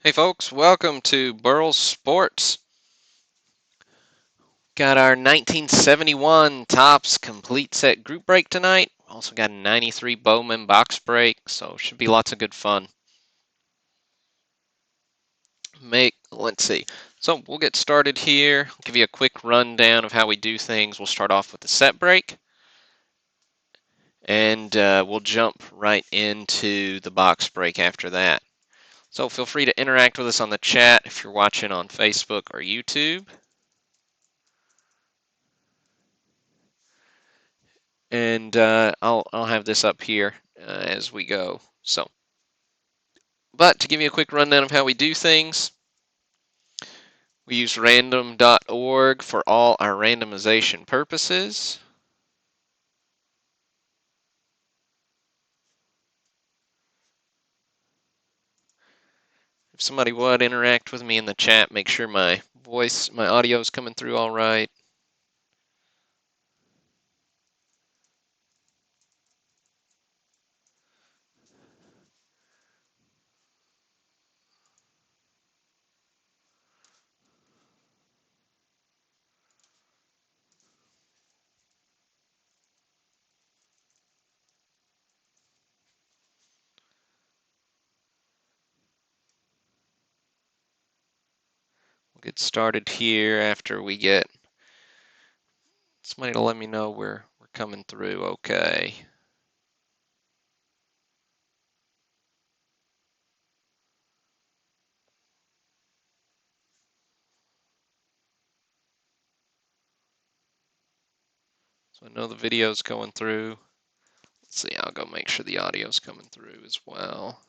Hey folks, welcome to Burl Sports. Got our 1971 Topps complete set group break tonight. Also got a 93 Bowman Box Break, so should be lots of good fun. Let's see. So we'll get started here. I'll give you a quick rundown of how we do things. We'll start off with the set break, and we'll jump right into the box break after that. So feel free to interact with us on the chat if you're watching on Facebook or YouTube. And I'll have this up here as we go. But to give you a quick rundown of how we do things, we use random.org for all our randomization purposes. If somebody would interact with me in the chat, make sure my audio is coming through all right. We'll get started here after we get somebody to let me know we're coming through okay. So I know the video's going through. Let's see, I'll go make sure the audio's coming through as well.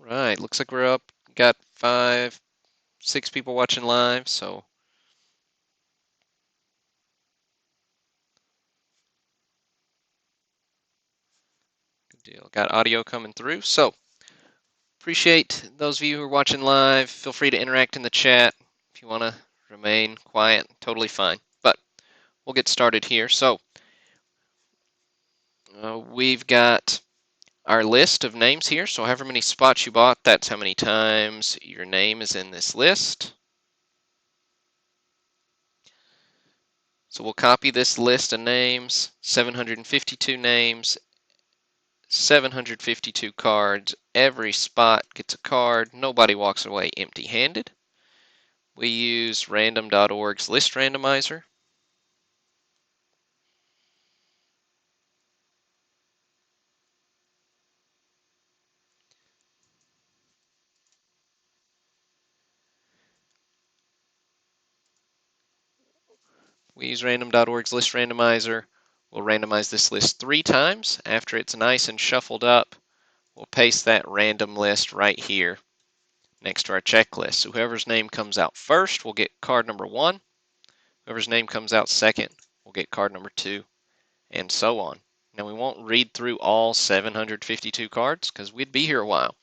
Right, looks like we're up. Got 6 people watching live, so good deal. Got audio coming through, so appreciate those of you who are watching live. Feel free to interact in the chat. If you want to remain quiet, totally fine. But we'll get started here. So we've got our list of names here. So however many spots you bought, that's how many times your name is in this list. So we'll copy this list of names, 752 names, 752 cards. Every spot gets a card. Nobody walks away empty-handed. We use random.org's list randomizer. We use random.org's list randomizer. We'll randomize this list 3 times. After it's nice and shuffled up, we'll paste that random list right here next to our checklist. So whoever's name comes out first will get card number 1. Whoever's name comes out second will get card number 2, and so on. Now we won't read through all 752 cards because we'd be here a while.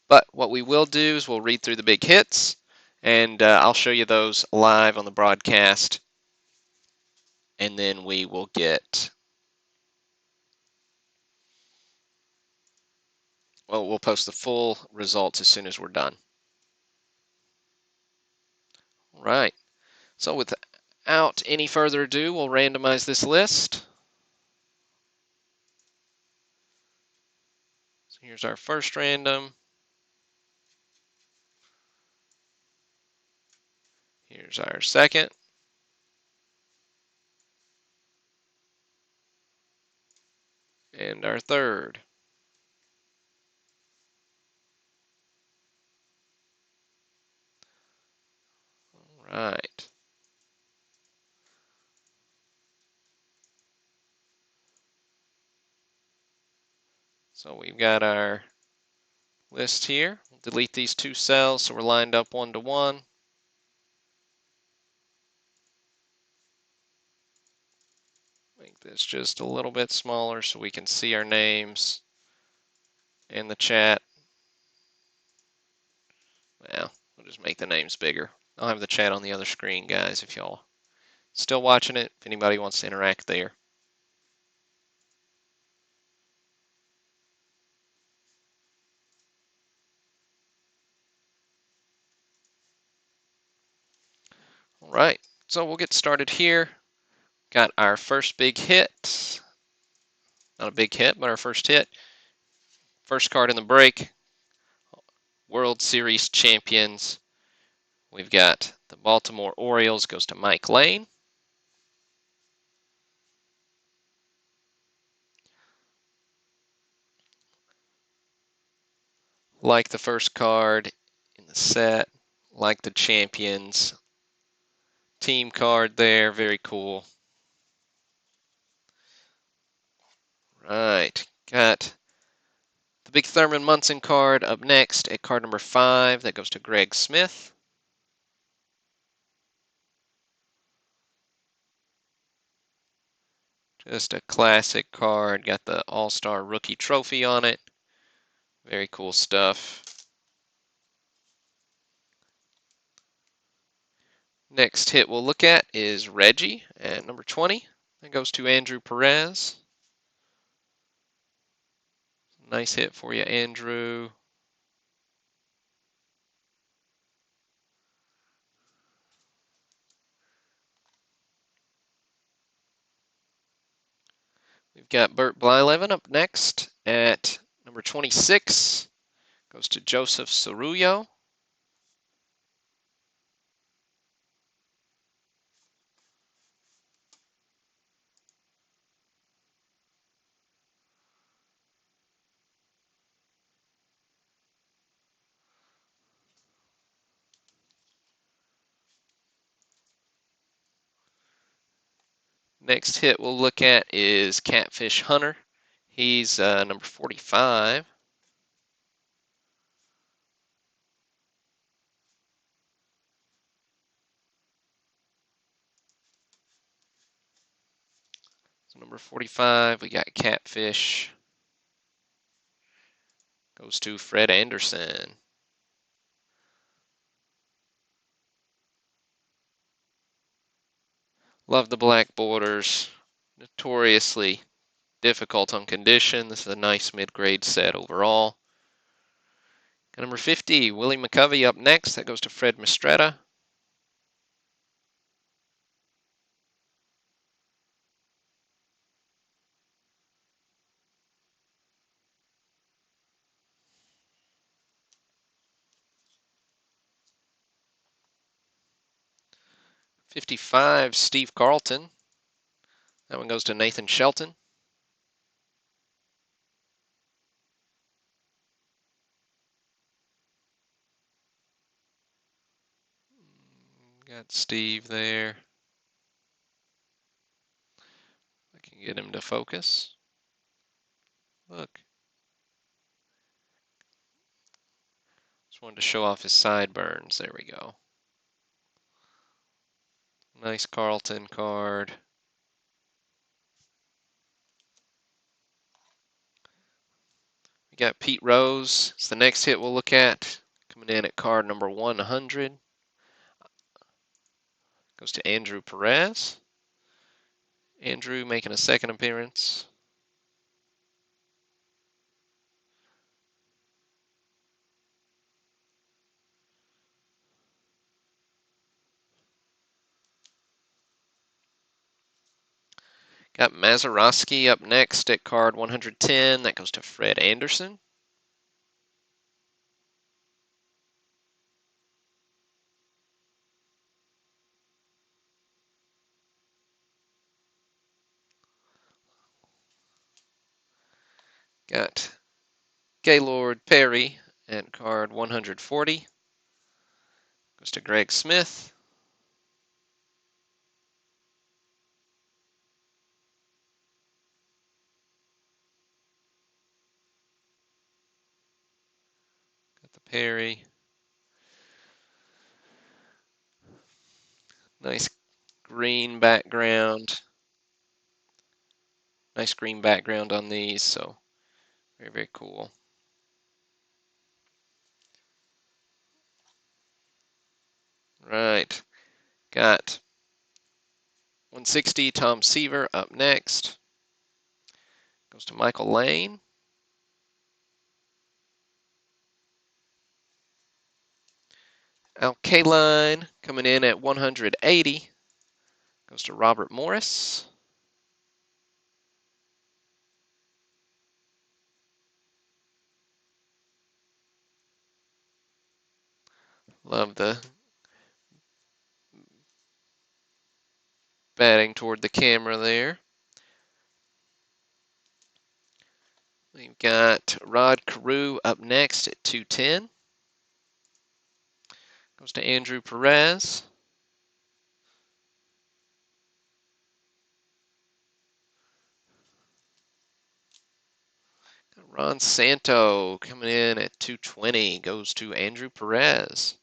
But what we will do is we'll read through the big hits, and I'll show you those live on the broadcast, and then we will we'll post the full results as soon as we're done. All right. So without any further ado, we'll randomize this list. So here's our first random. Here's our second. And our third. All right. So we've got our list here. We'll delete these 2 cells so we're lined up 1 to 1. Make this just a little bit smaller so we can see our names in the chat. Well, we'll just make the names bigger. I'll have the chat on the other screen, guys, if y'all still watching it, if anybody wants to interact there. All right, so we'll get started here. Got our first big hit. Not a big hit, but our first hit. First card in the break. World Series champions. We've got the Baltimore Orioles, goes to Mike Lane. Like the first card in the set, like the champions team card there, very cool. Right, got the big Thurman Munson card up next at card number 5. That goes to Greg Smith. Just a classic card. Got the All-Star Rookie Trophy on it. Very cool stuff. Next hit we'll look at is Reggie at number 20. That goes to Andrew Perez. Nice hit for you, Andrew. We've got Bert Blyleven up next at number 26. Goes to Joseph Cerullo. Next hit we'll look at is Catfish Hunter. He's number 45. So number 45, we got Catfish. Goes to Fred Anderson. Love the black borders. Notoriously difficult on condition. This is a nice mid-grade set overall. Got number 50, Willie McCovey up next. That goes to Fred Mistretta. '55, Steve Carlton. That one goes to Nathan Shelton. Got Steve there. I can get him to focus. Look. Just wanted to show off his sideburns. There we go. Nice Carlton card. We got Pete Rose. It's the next hit we'll look at. Coming in at card number 100. Goes to Andrew Perez. Andrew making a second appearance. Got Mazeroski up next at card 110. That goes to Fred Anderson. Got Gaylord Perry at card 140. Goes to Greg Smith. Got the Perry. Nice green background. Nice green background on these, so very, very cool. Right. Got 160, Tom Seaver up next. Goes to Michael Lane. Al Kaline coming in at 180. Goes to Robert Morris. Love the batting toward the camera there. We've got Rod Carew up next at 210. Goes to Andrew Perez. Ron Santo coming in at 220. Goes to Andrew Perez.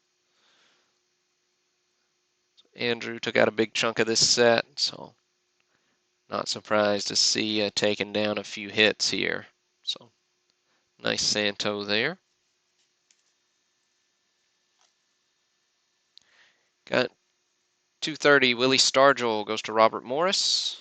Andrew took out a big chunk of this set, so not surprised to see taking down a few hits here. So nice Santo there. Got 230. Willie Stargell goes to Robert Morris.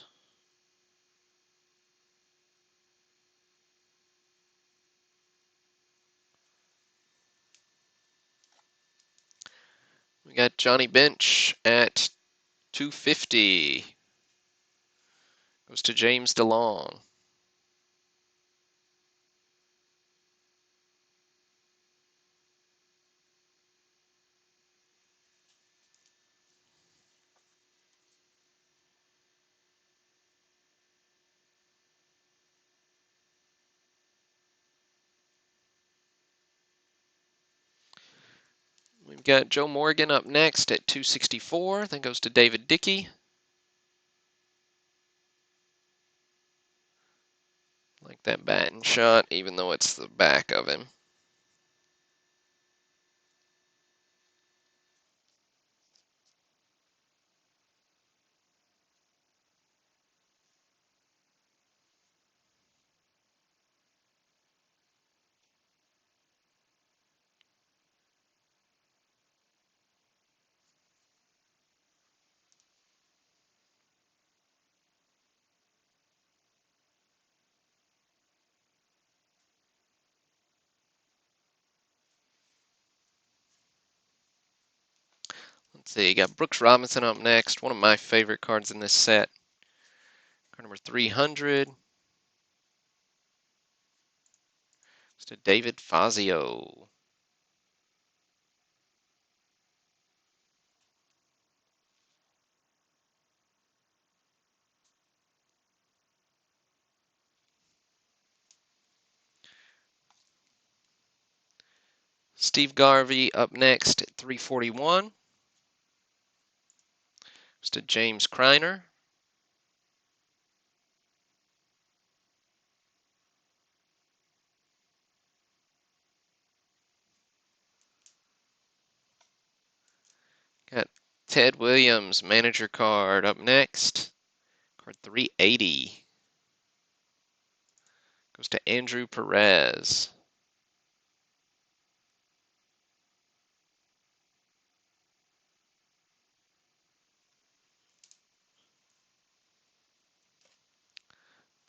We got Johnny Bench at 250. Goes to James DeLong. We've got Joe Morgan up next at 264. Then goes to David Dickey. Like that batting shot, even though it's the back of him. Let's see, you got Brooks Robinson up next. One of my favorite cards in this set. Card number 300. It's to David Fazio. Steve Garvey up next at 341. It's to James Kreiner. Got Ted Williams, manager card up next. Card 380. Goes to Andrew Perez.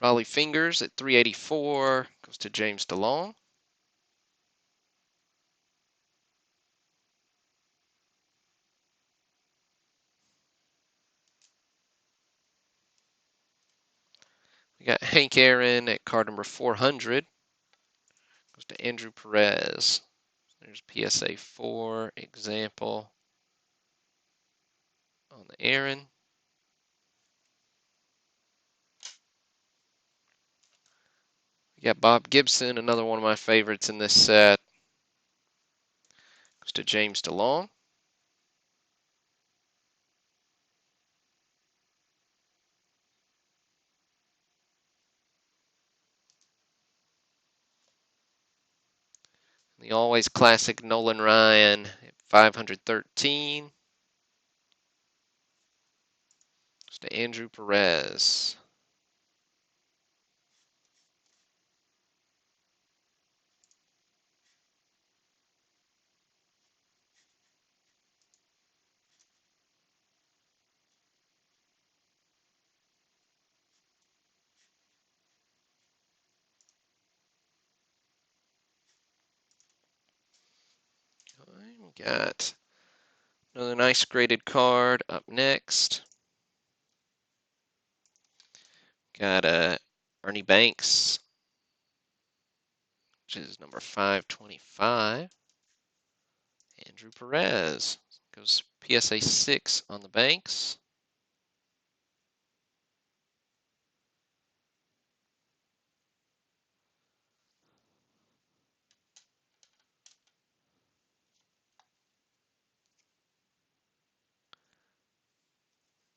Raleigh Fingers at 384. Goes to James DeLong. We got Hank Aaron at card number 400. Goes to Andrew Perez. There's PSA 4 example on the Aaron. We got Bob Gibson, another one of my favorites in this set. Goes to James DeLong. The always classic Nolan Ryan at 513. Goes to Andrew Perez. We got another nice graded card up next. Got Ernie Banks, which is number 525. Andrew Perez goes PSA 6 on the Banks.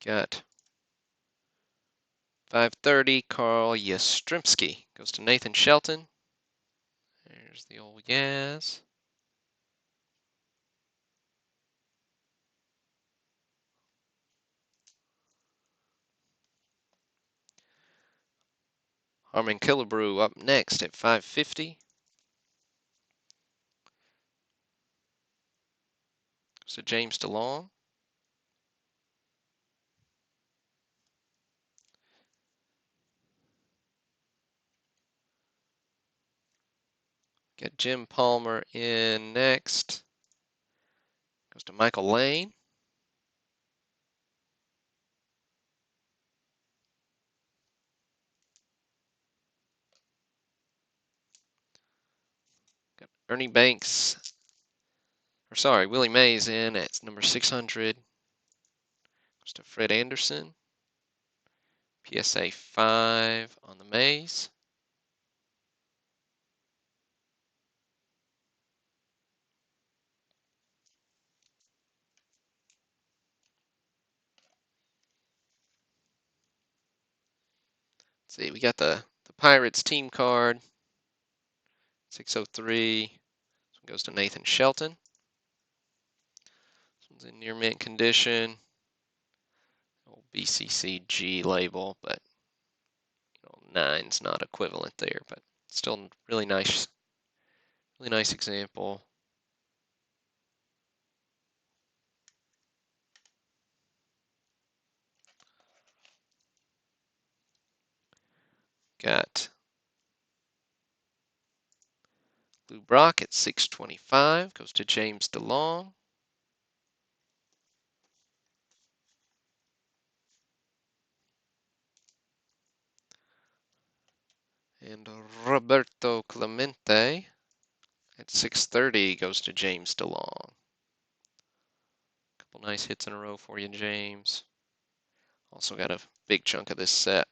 Got 530, Carl Yastrzemski goes to Nathan Shelton. There's the old Yaz. Harmon Killebrew up next at 550. Goes to James DeLong. Got Jim Palmer in next. Goes to Michael Lane. Got Ernie Banks, or sorry, Willie Mays in at number 600. Goes to Fred Anderson. PSA 5 on the Mays. Let's see, we got the Pirates team card. 603. This one goes to Nathan Shelton. This one's in near mint condition. Old BCCG label, but you know, 9's not equivalent there, but still really nice example. Got Lou Brock at 625, goes to James DeLong. And Roberto Clemente at 630 goes to James DeLong. Couple nice hits in a row for you, James. Also got a big chunk of this set.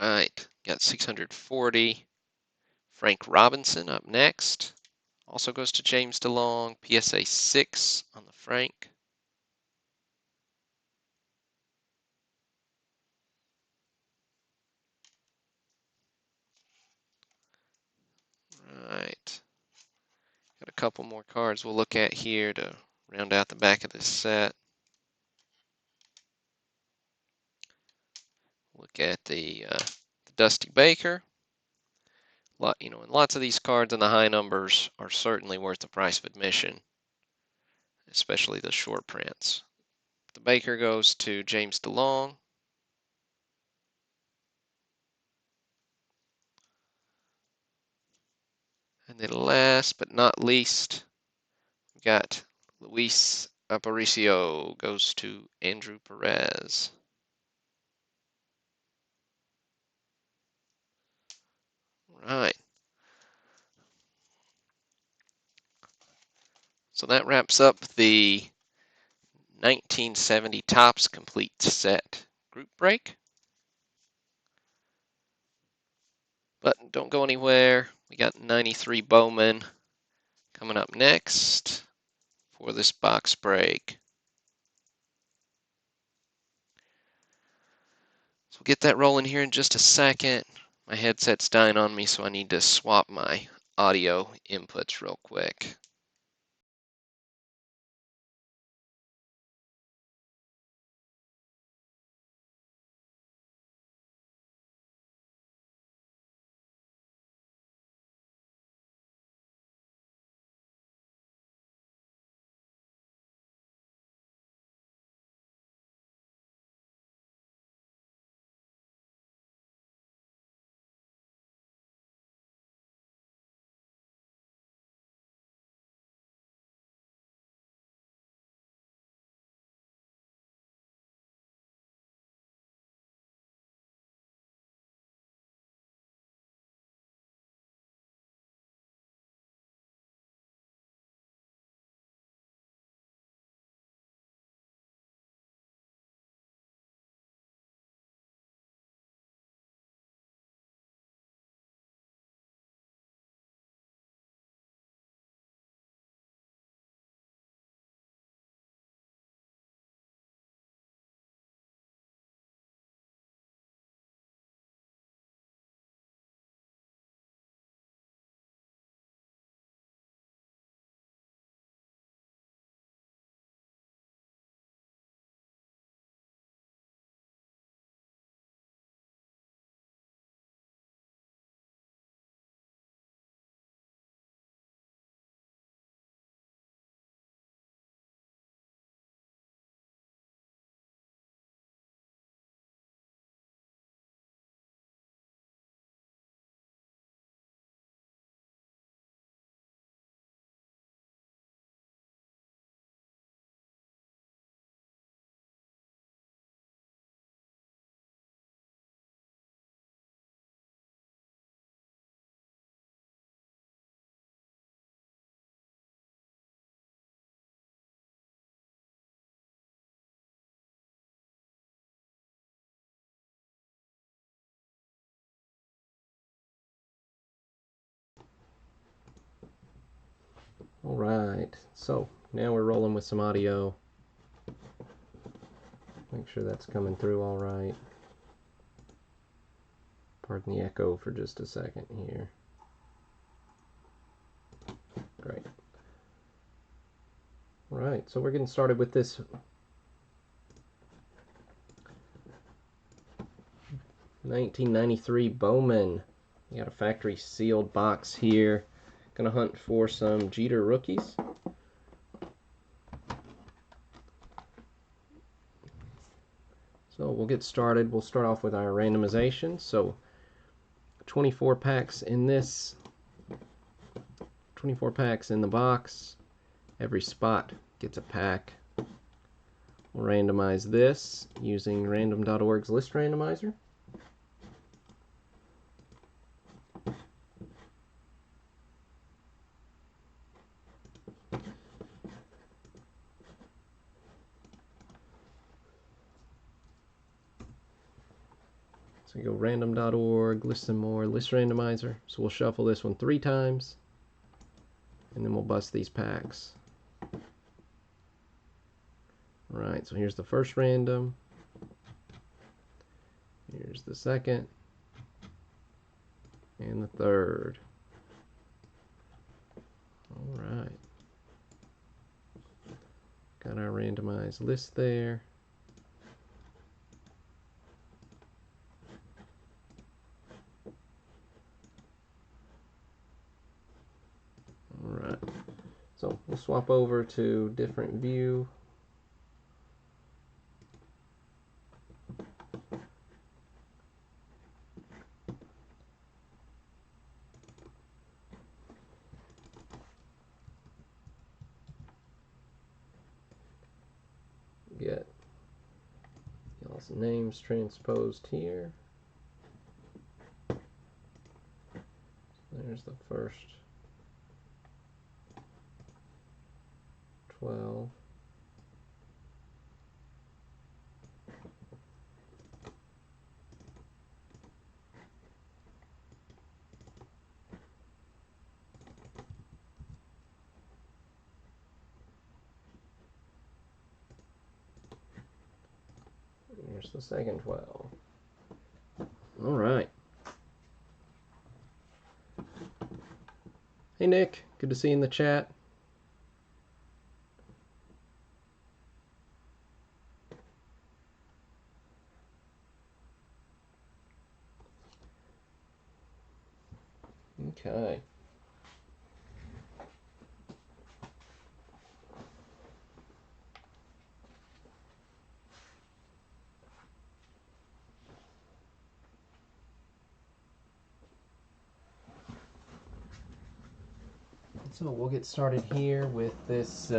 Right, got 640. Frank Robinson up next. Also goes to James DeLong, PSA 6 on the Frank. Right. Got a couple more cards we'll look at here to round out the back of this set. Look at the Dusty Baker. And lots of these cards in the high numbers are certainly worth the price of admission, especially the short prints. The Baker goes to James DeLong. And then last but not least, we got Luis Aparicio goes to Andrew Perez. Right. So that wraps up the 1970 Topps Complete Set group break. But don't go anywhere. We got 93 Bowman coming up next for this box break. So we'll get that rolling here in just a second. My headset's dying on me, so I need to swap my audio inputs real quick. Alright, so now we're rolling with some audio. Make sure that's coming through alright. Pardon the echo for just a second here. Great. Alright, so we're getting started with this $1993 Bowman. You got a factory sealed box here. Gonna hunt for some Jeter rookies. So we'll get started. We'll start off with our randomization. So 24 packs in this, 24 packs in the box. Every spot gets a pack. We'll randomize this using random.org's list randomizer. So you go random.org, listen more, list randomizer. So we'll shuffle this one 3 times, and then we'll bust these packs. Alright, so here's the first random. Here's the second. And the third. Alright. Got our randomized list there. Alright. So we'll swap over to different view. Get y'all's names transposed here. There's the first 12. Here's the second 12. All right. Hey Nick, good to see you in the chat. Okay. So we'll get started here with this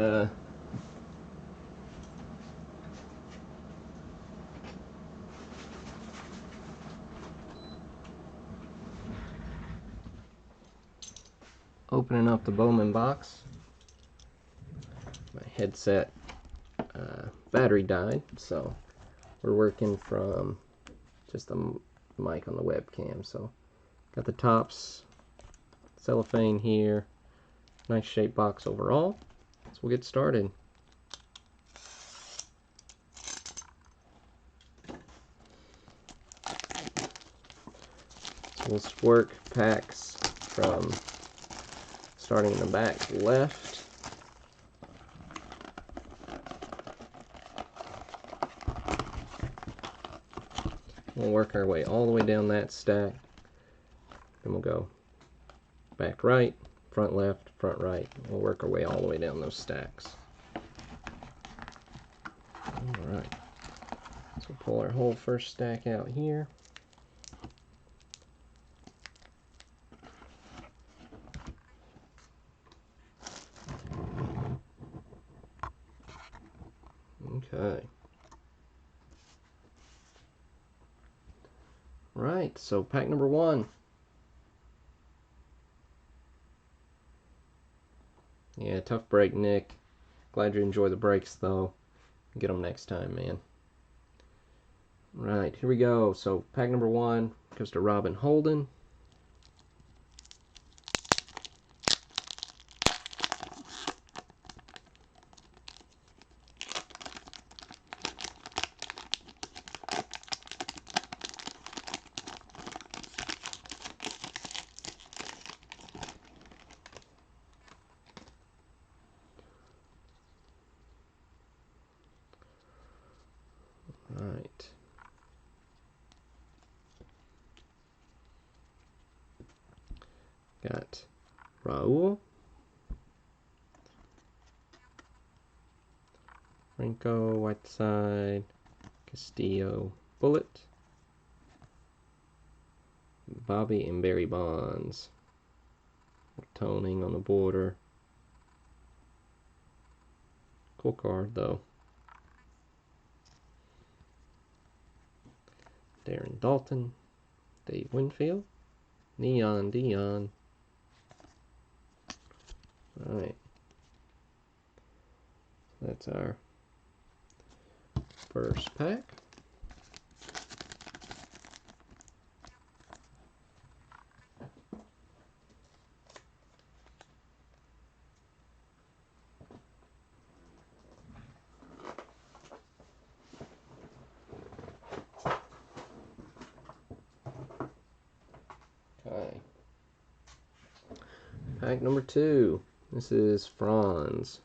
opening up the Bowman box. My headset battery died, so we're working from just the mic on the webcam. So got the tops, cellophane here, nice shaped box overall. So we'll get started. So we'll work packs from starting in the back left. We'll work our way all the way down that stack. Then we'll go back right, front left, front right. We'll work our way all the way down those stacks. Alright. So we'll pull our whole first stack out here. Okay. Right, so pack number 1. Yeah, tough break, Nick. Glad you enjoy the breaks, though. Get them next time, man. Right, here we go. So pack number 1 goes to Robin Holden. Got Raul, Franco, Whiteside, Castillo, Bullet, Bobby, and Barry Bonds. Toning on the border. Cool card though. Darren Dalton, Dave Winfield, Neon Dion. Alright. That's our first pack. Okay. Pack number 2. This is Franz.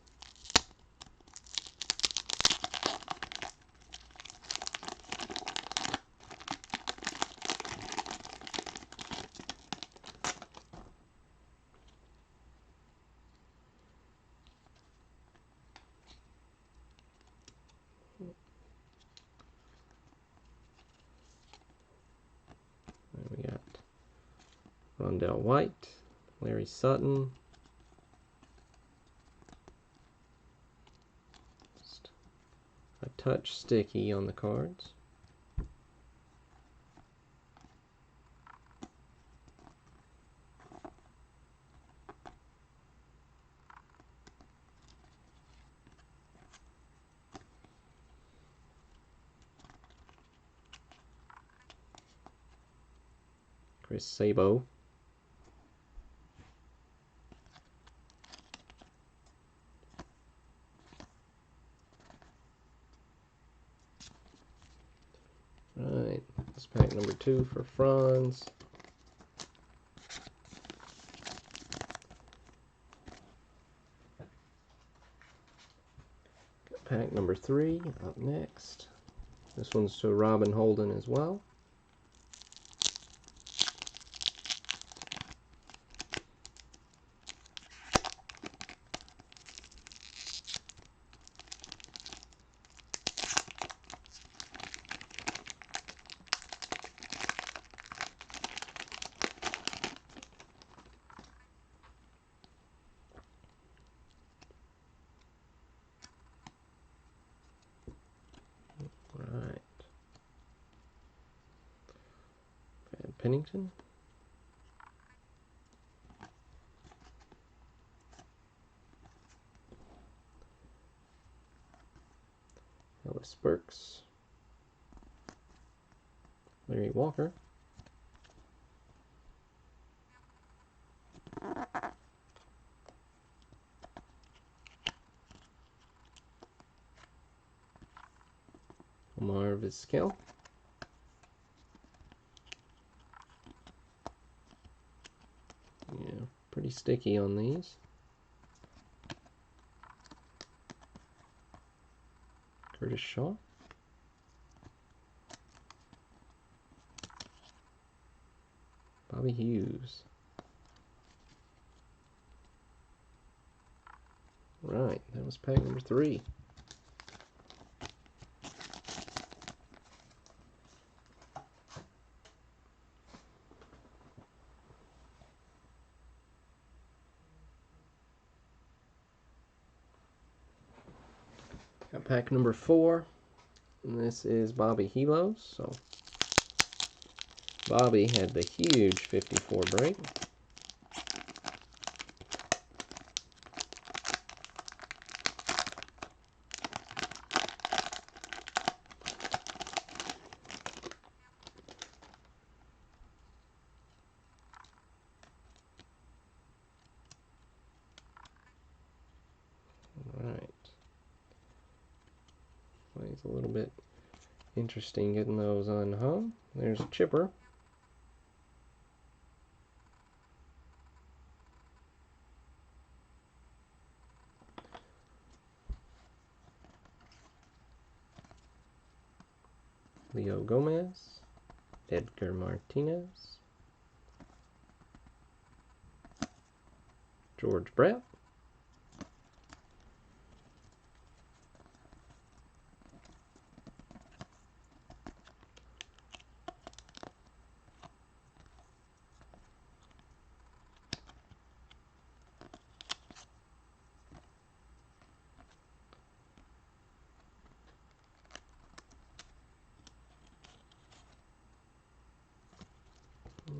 We got Rondell White, Larry Sutton, just a touch sticky on the cards. Chris Sabo. Right, that's pack number 2 for Franz. Pack number 3 up next. This one's to Robin Holden as well. Right. And Pennington. Ellis Burks. Larry Walker. Omar Vizquel. Yeah, pretty sticky on these. Curtis Shaw. Bobby Hughes. Right, that was pack number 3. Got pack number 4. And this is Bobby Helos. So Bobby had the huge 54 break. Alright. It's a little bit interesting getting those unhung. There's a chipper. Leo Gomez. Edgar Martinez. George Brett.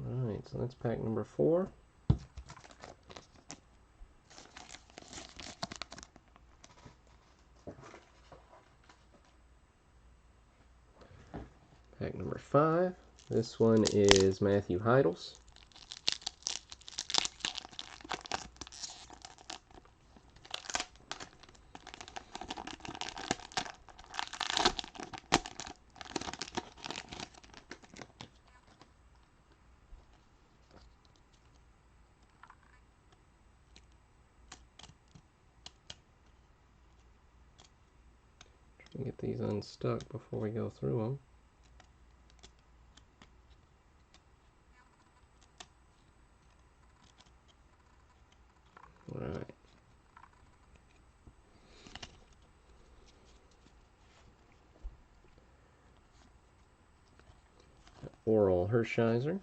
Alright, so that's pack number 4. Pack number 5. This one is Matthew Heidels. Get these unstuck before we go through them. All right. Oral Hershiser.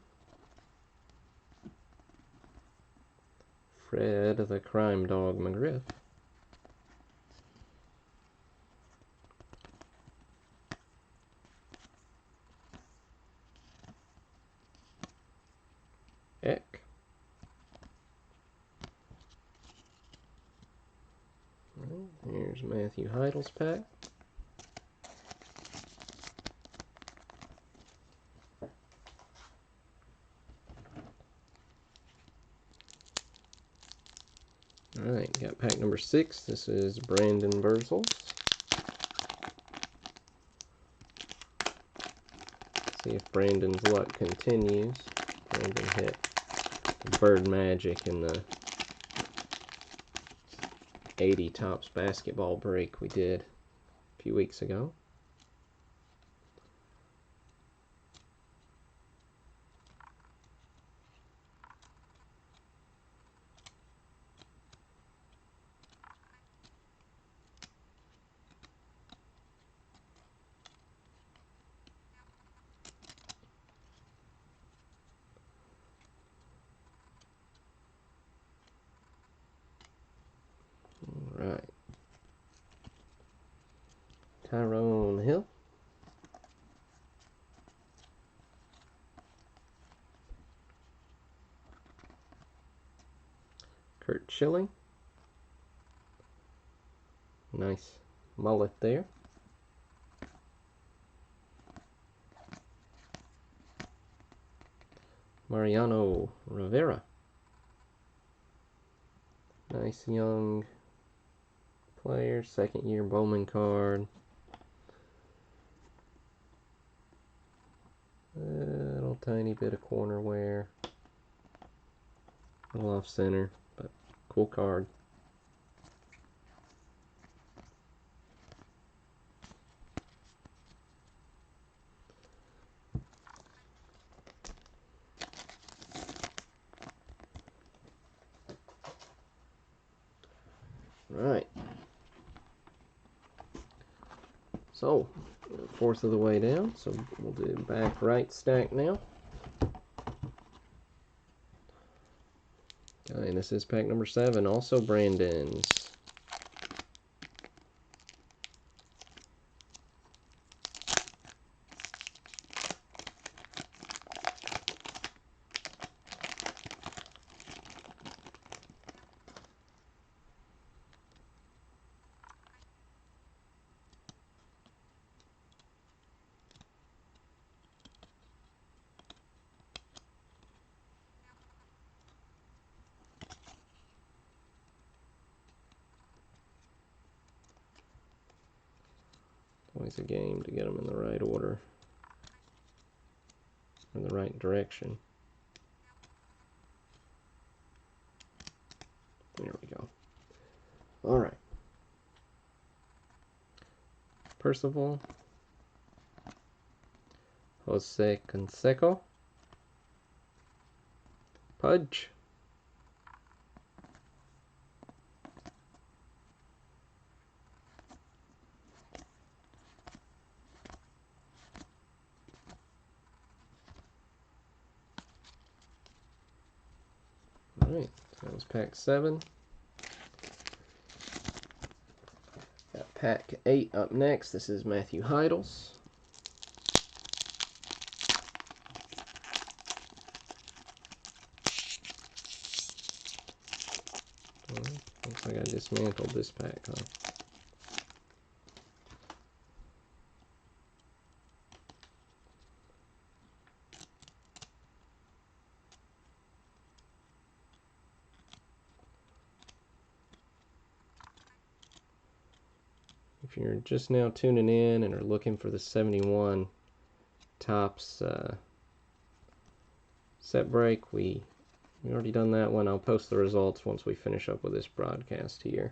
Fred the Crime Dog McGriff. Eck. Right, here's Matthew Heidel's pack. Alright, got pack number 6. This is Brandon Burzels. See if Brandon's luck continues. Brandon hit Bird Magic in the 80 Tops basketball break we did a few weeks ago. Alright. Tyrone Hill. Kurt Schilling. Nice mullet there. Mariano Rivera. Nice young player, second year Bowman card. A little tiny bit of corner wear. A little off center, but cool card. Right. So, 1/4 of the way down. So we'll do back right stack now. Okay, and this is pack number 7, also Brandon's. Always a game to get them in the right order, in the right direction. There we go. All right. Percival. Jose Canseco. Pudge. Alright, that was pack 7. Got pack 8 up next. This is Matthew Heidels. Looks like I dismantled this pack, huh? If you're just now tuning in and are looking for the 71 Topps set break, we already done that one. I'll post the results once we finish up with this broadcast here.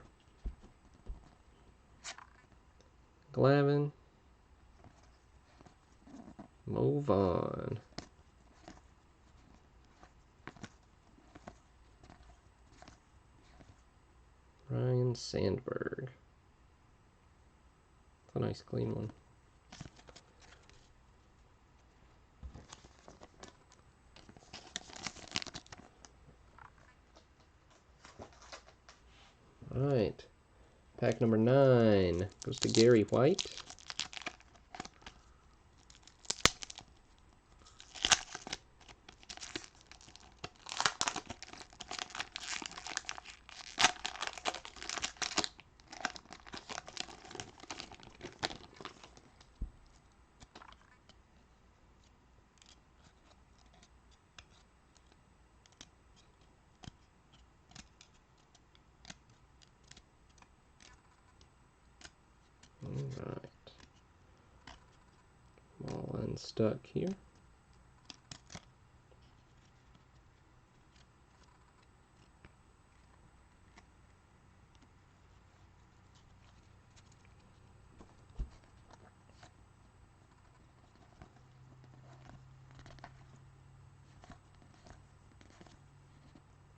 Glavin. Move on. Ryan Sandberg. It's a nice clean one. Alright. Pack number 9 goes to Gary White. Alright. All unstuck here.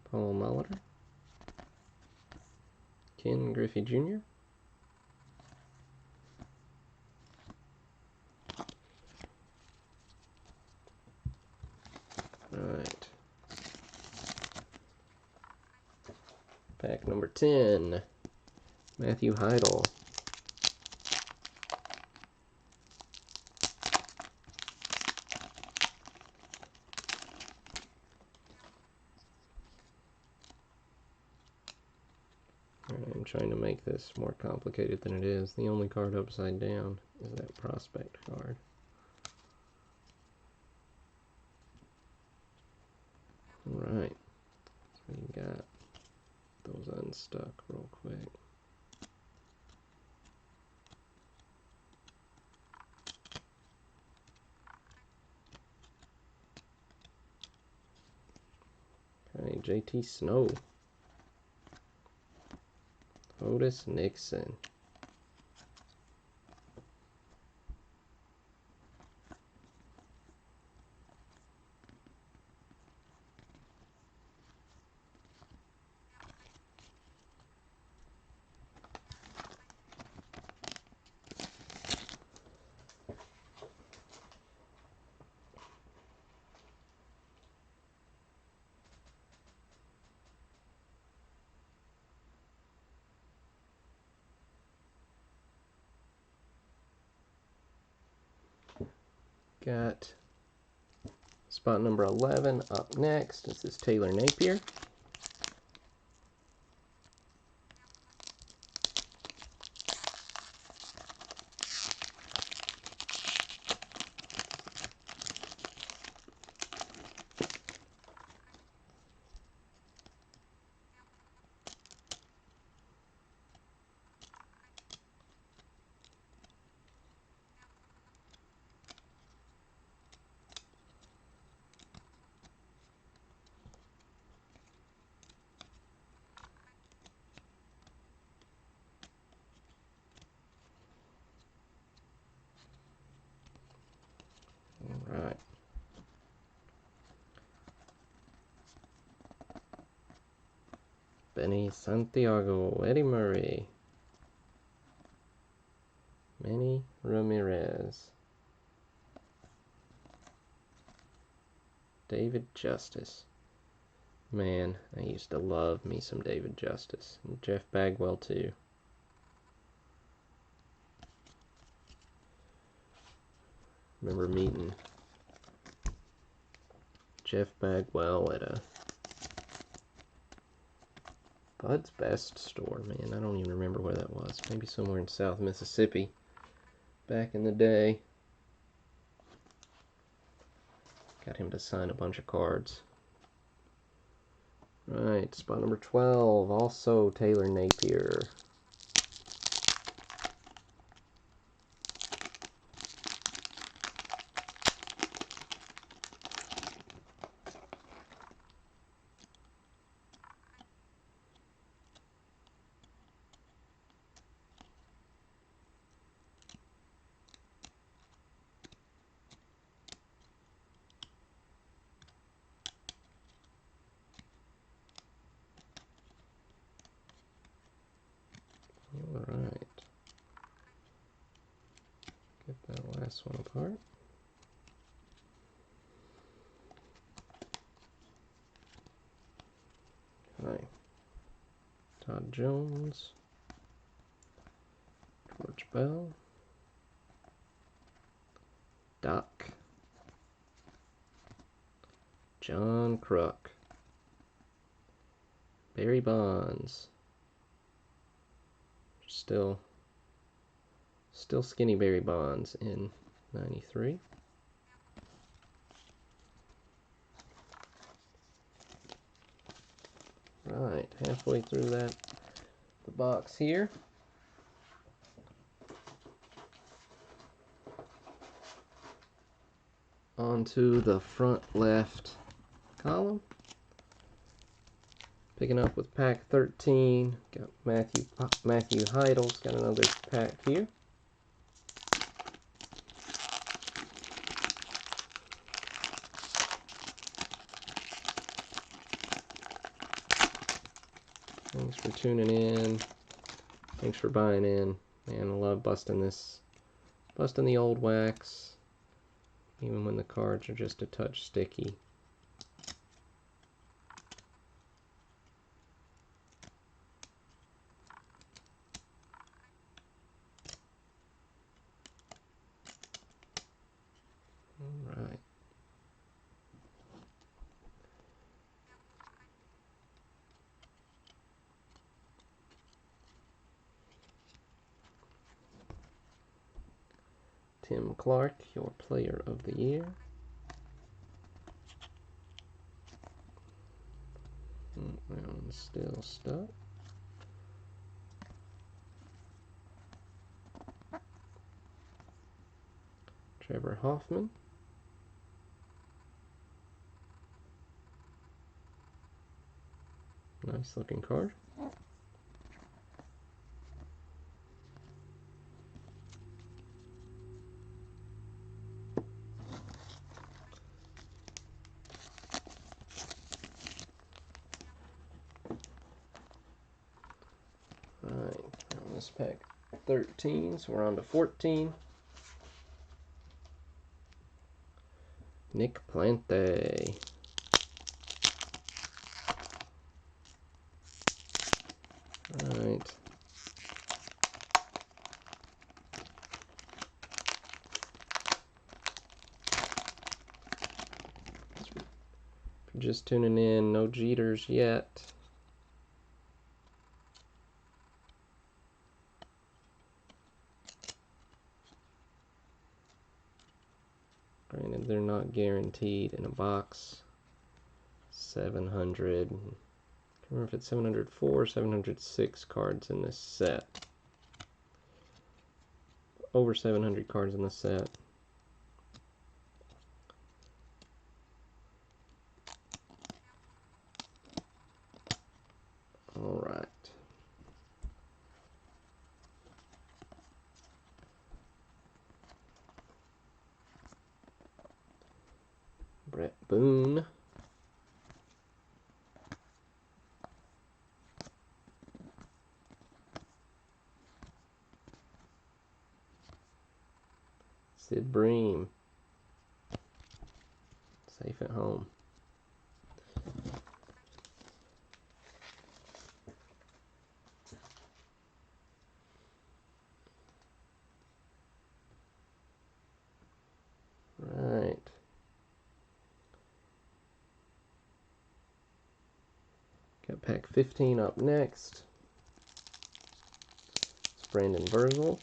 Paul Molitor. Ken Griffey Jr. Alright. Pack number 10. Matthew Heidel. I'm trying to make this more complicated than it is. The only card upside down is that prospect card. Alright. So we got those unstuck real quick. Okay, JT Snow. Otis Nixon. Got spot number 11 up next. This is Taylor Napier. Alright. Benny Santiago, Eddie Murray, Manny Ramirez, David Justice. Man, I used to love me some David Justice. And Jeff Bagwell, too. Remember meeting Jeff Bagwell at a Bud's Best store. Man, I don't even remember where that was. Maybe somewhere in South Mississippi back in the day. Got him to sign a bunch of cards. Right, spot number 12, also Taylor Napier. Alright. Get that last one apart. Hi. Todd Jones. George Bell. Doc. John Kruk. Barry Bonds. Still skinny Barry Bonds in 93. Right, halfway through the box here. Onto the front left column. Picking up with pack 13. Got Matthew Heidel's got another pack here. Thanks for tuning in. Thanks for buying in. Man, I love busting the old wax, even when the cards are just a touch sticky. All right. Tim Clark, your player of the year. That one's still stuck. Trevor Hoffman. Nice looking card. Alright, this pack 13, so we're on to 14. Nick Plante. Alright. If you're just tuning in, no Jeters yet. Granted, they're not guaranteed in a box. 700. I can't remember if it's 704 or 706 cards in this set. Over 700 cards in the set. All right. Brett Boone. Sid Bream. Safe at home. Got pack 15 up next. It's Brandon Virgil.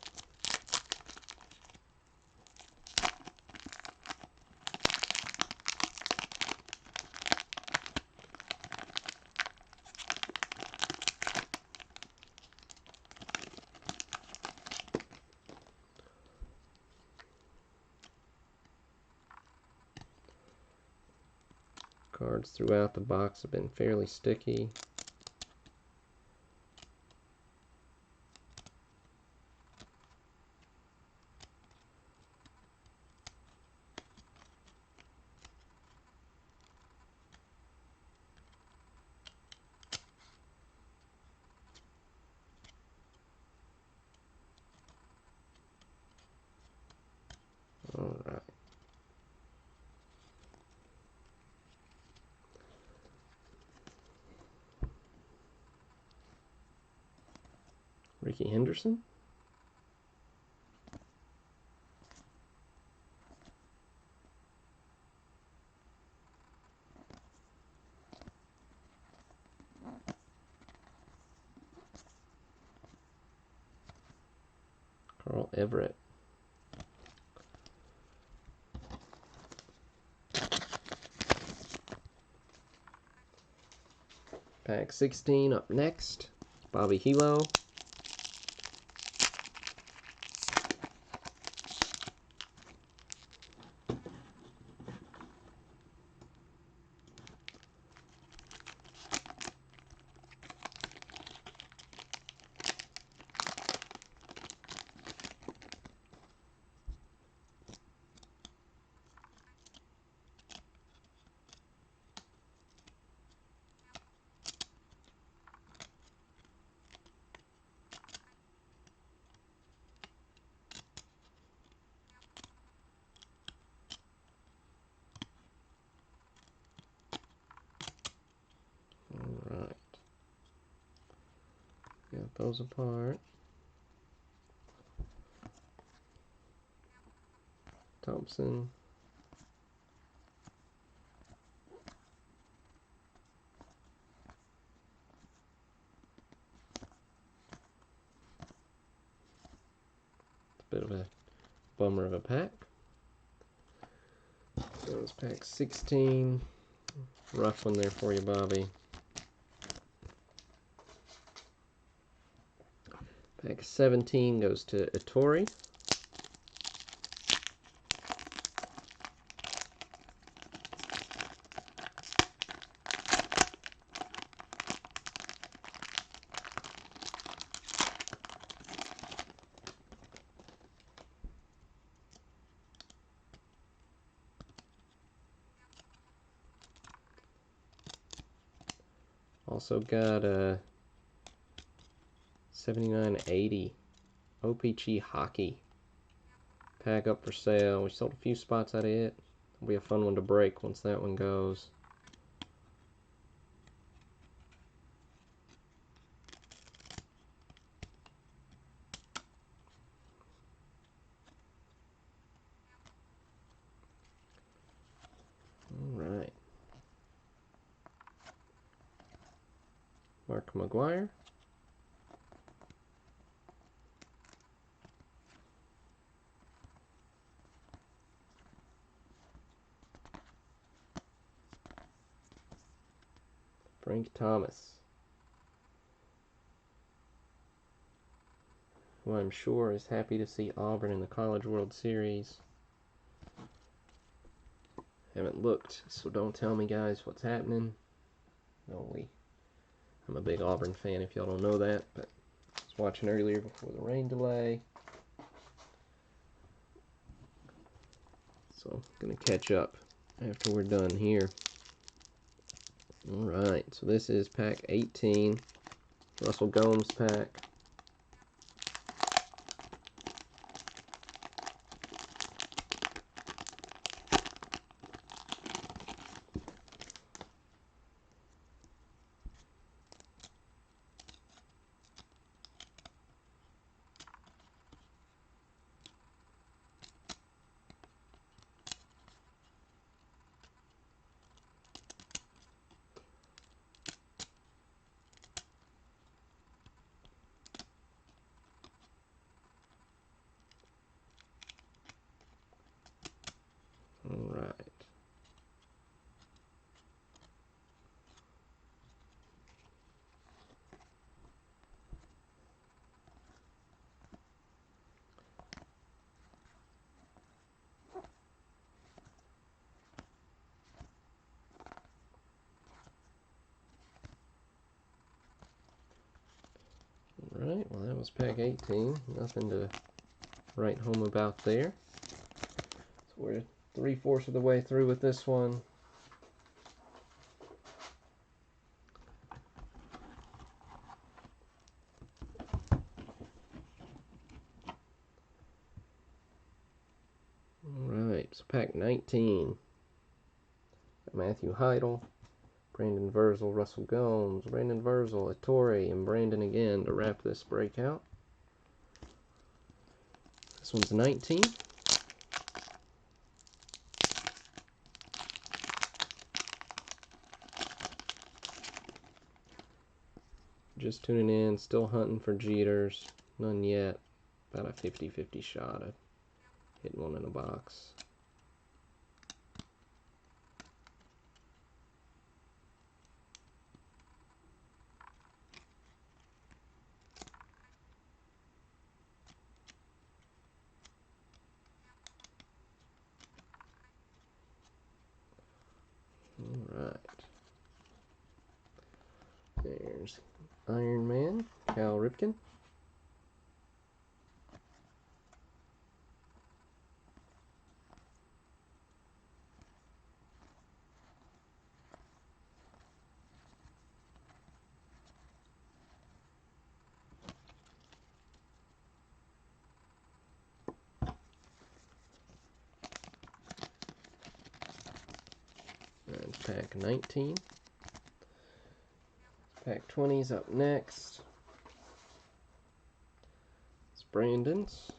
Cards throughout the box have been fairly sticky. All right. Ricky Henderson. Carl Everett. Pack 16 up next. Bobby Hilo. All right. Got those apart. Thompson. It's a bit of a bummer of a pack. So it's pack 16. Rough one there for you, Bobby. Pack 17 goes to Ettore. Also got a 79/80 OPG Hockey pack up for sale. We sold a few spots out of it. It'll be a fun one to break once that one goes. All right. Mark McGuire. Frank Thomas, who I'm sure is happy to see Auburn in the College World Series. Haven't looked, so don't tell me, guys, what's happening. I'm a big Auburn fan, if y'all don't know that, but I was watching earlier before the rain delay. So I'm going to catch up after we're done here. Alright, so this is pack 18, Russell Gomes pack. was pack 18. Nothing to write home about there. So we're 3/4 of the way through with this one. Alright, so pack 19. Matthew Heidel, Brandon Verzel, Russell Gomes, Brandon Verzel, Ettore, and Brandon again to wrap this break out. This one's 19. Just tuning in, still hunting for Jeters. None yet. About a 50-50 shot at hitting one in a box. Alright. There's Iron Man, Cal Ripken. And pack 19. Pack 20's up next. It's Brandon's.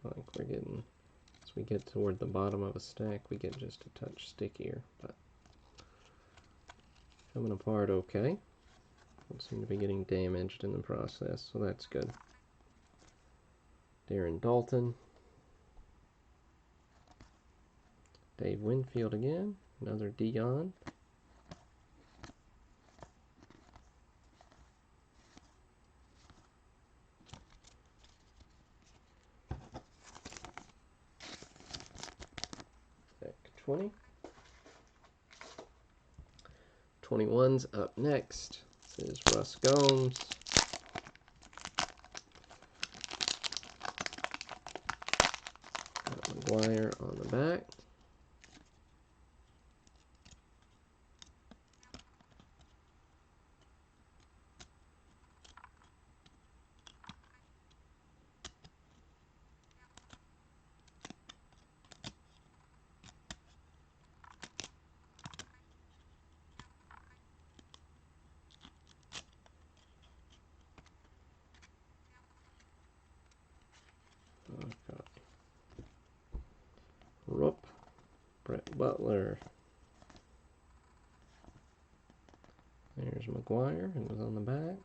Like we're getting, as we get toward the bottom of a stack, we get just a touch stickier, but coming apart okay. Don't seem to be getting damaged in the process, so that's good. Darren Dalton. Dave Winfield again. Another Dion. Deck 20. 21's up next. This is Russ Gomes. Got McGuire on the back. Okay. Rupp. Brett Butler. There's McGuire, and was on the back.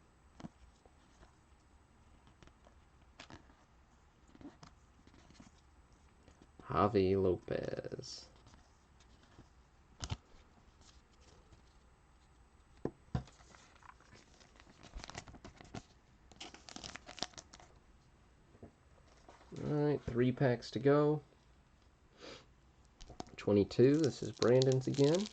Javi Lopez. Alright, 3 packs to go. 22, this is Brandon's again.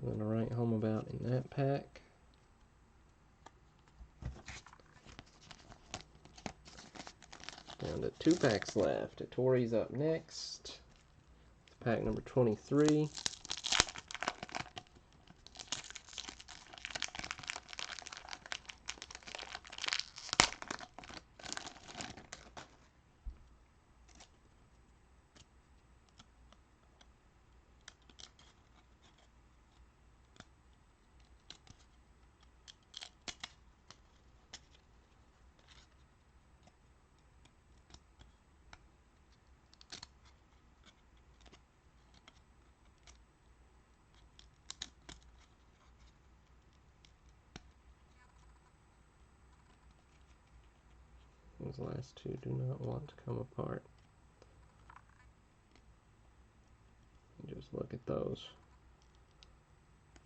Nothing to write home about in that pack. Down to 2 packs left. Tori's up next. Pack number 23. Those last two do not want to come apart. Just look at those.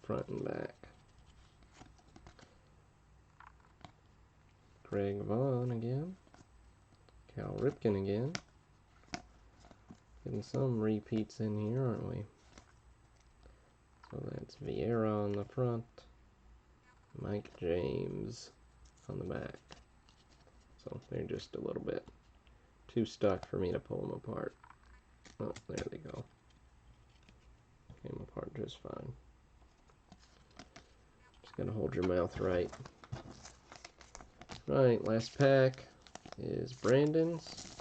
Front and back. Greg Vaughn again. Cal Ripken again. Getting some repeats in here, aren't we? So that's Vieira on the front. Mike James on the back. So they're just a little bit too stuck for me to pull them apart. Oh, there they go. Came apart just fine. Just gotta hold your mouth right. Right, last pack is Brandon's.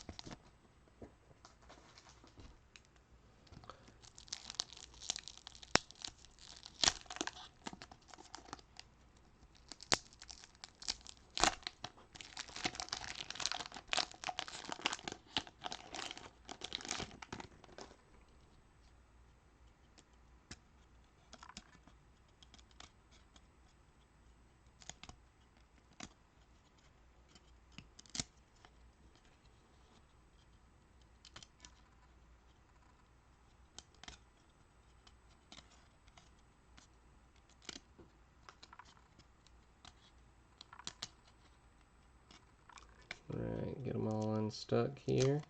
Alright, get them all unstuck here.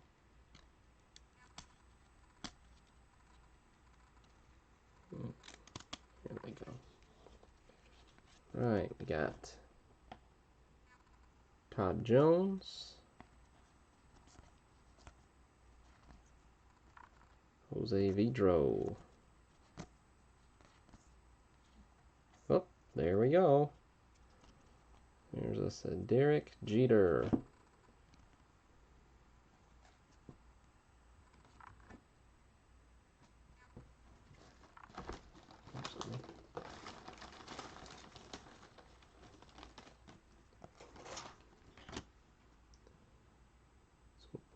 There we go. Right, we got Todd Jones, Jose Vidro. Oh, there we go. There's us a Derek Jeter.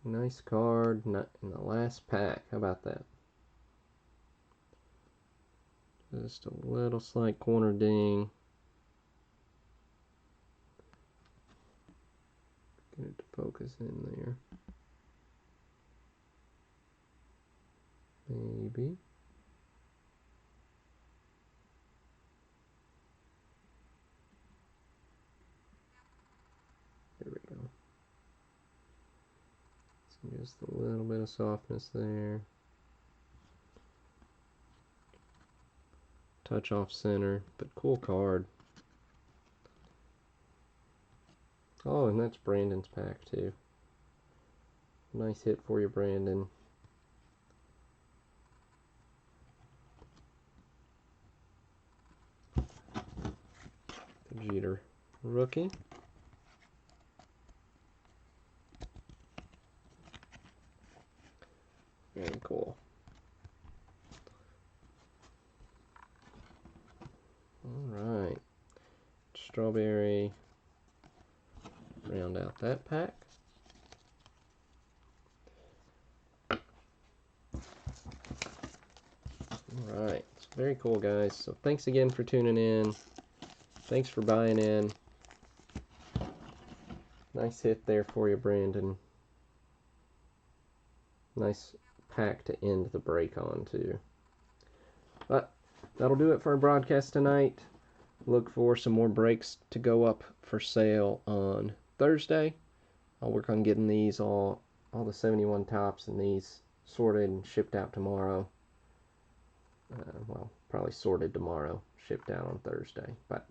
Nice card, not in the last pack. How about that? Just a little slight corner ding. Get it to focus in there. Maybe. There we go. So just a little bit of softness there. Touch off center, but cool card. Oh, and that's Brandon's pack too. Nice hit for you, Brandon. The Jeter rookie. Very cool. Alright. Strawberry. Round out that pack. Alright. Very cool, guys. So thanks again for tuning in. Thanks for buying in. Nice hit there for you, Brandon. Nice pack to end the break on, too. But that'll do it for our broadcast tonight. Look for some more breaks to go up for sale on Thursday. I'll work on getting these all the 71 tops and these sorted and shipped out tomorrow. Well, probably sorted tomorrow, shipped out on Thursday. But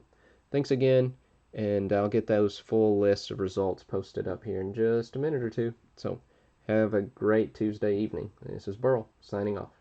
thanks again, and I'll get those full lists of results posted up here in just a minute or two. So have a great Tuesday evening. This is Burl signing off.